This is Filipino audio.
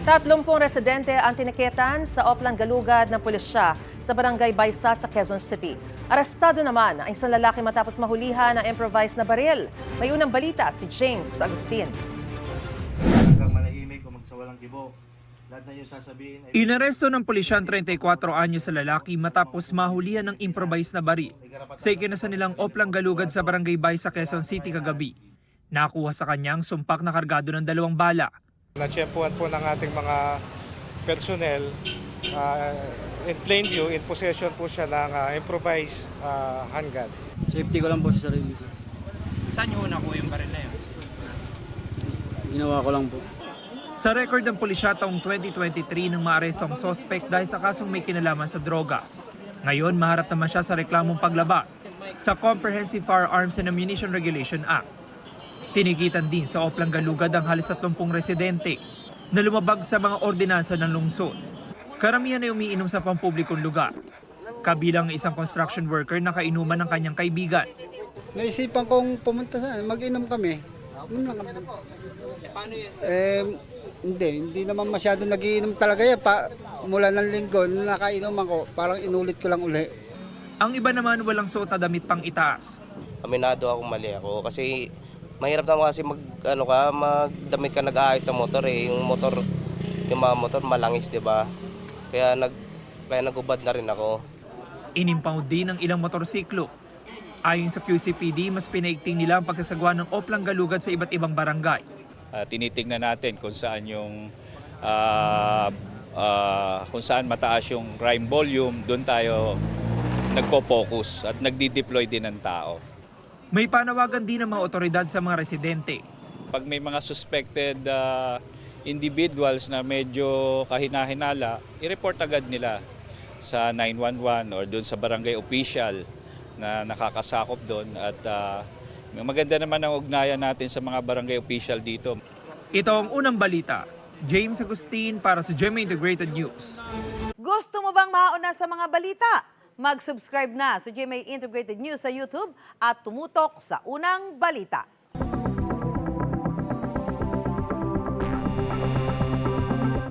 30 residente ang tinikitan sa Oplan Galugad ng pulisya sa Barangay Baysa sa Quezon City. Arestado naman ang isang lalaki matapos mahulihan ng improvised na baril. May unang balita si James Agustin. Hanggang manahimik o magsawalang kibo. Lahat na yung sasabihin ay... Inaresto ng pulisya ang 34 anyos sa lalaki matapos mahulihan ng improvised na baril sa ikinasa nilang Oplan Galugad sa Barangay Baysa, Quezon City kagabi. Nakuha sa kanyang sumpak na kargado ng 2 bala. Natsyempuhan po ng ating mga personnel, in plain view, in possession po siya ng improvised handgun. Safety ko lang po sa sarili ko. Saan niyo nakuha yung baril na yun? Ginawa ko lang po. Sa record ng pulisya taong 2023 nang maaresto ang sospek dahil sa kasong may kinalaman sa droga. Ngayon, maharap naman siya sa reklamong paglaba sa Comprehensive Firearms and Ammunition Regulation Act. Tinikitan din sa Oplan Galugad ang halos 30 residente na lumabag sa mga ordinansa ng lungsod. Karamihan ay umiinom sa pampublikong lugar. Kabilang isang construction worker na kainuman ng kanyang kaibigan. Naisipan kong pumunta sa mag-inom kami. Hindi naman masyado nagiinom talaga yan. Mula ng linggo, nung nakainom ako, parang inulit ko lang uli. Ang iba naman walang suot na damit pang itaas. Aminado ako, mali ako kasi mahirap naman kasi magdamit ka nag-aayos sa motor eh. Yung mga motor malangis, 'di ba? Kaya nagubad na rin ako. Inimpound din ang ilang motorsiklo. Ayon sa QCPD, mas pinaigting nila ang pagsasagwa ng Oplan Galugad sa iba't ibang barangay. Tinitingnan natin kung saan kung saan mataas yung crime volume, doon tayo nagpo-focus at nagdi-deploy din ng tao. May panawagan din ng mga otoridad sa mga residente. Pag may mga suspected individuals na medyo kahina-hinala, i-report agad nila sa 911 or doon sa barangay official na nakakasakop doon. At maganda naman ang ugnayan natin sa mga barangay official dito. Ito ang unang balita. James Agustin para sa GMA Integrated News. Gusto mo bang mauna sa mga balita? Mag-subscribe na sa GMA Integrated News sa YouTube at tumutok sa unang balita.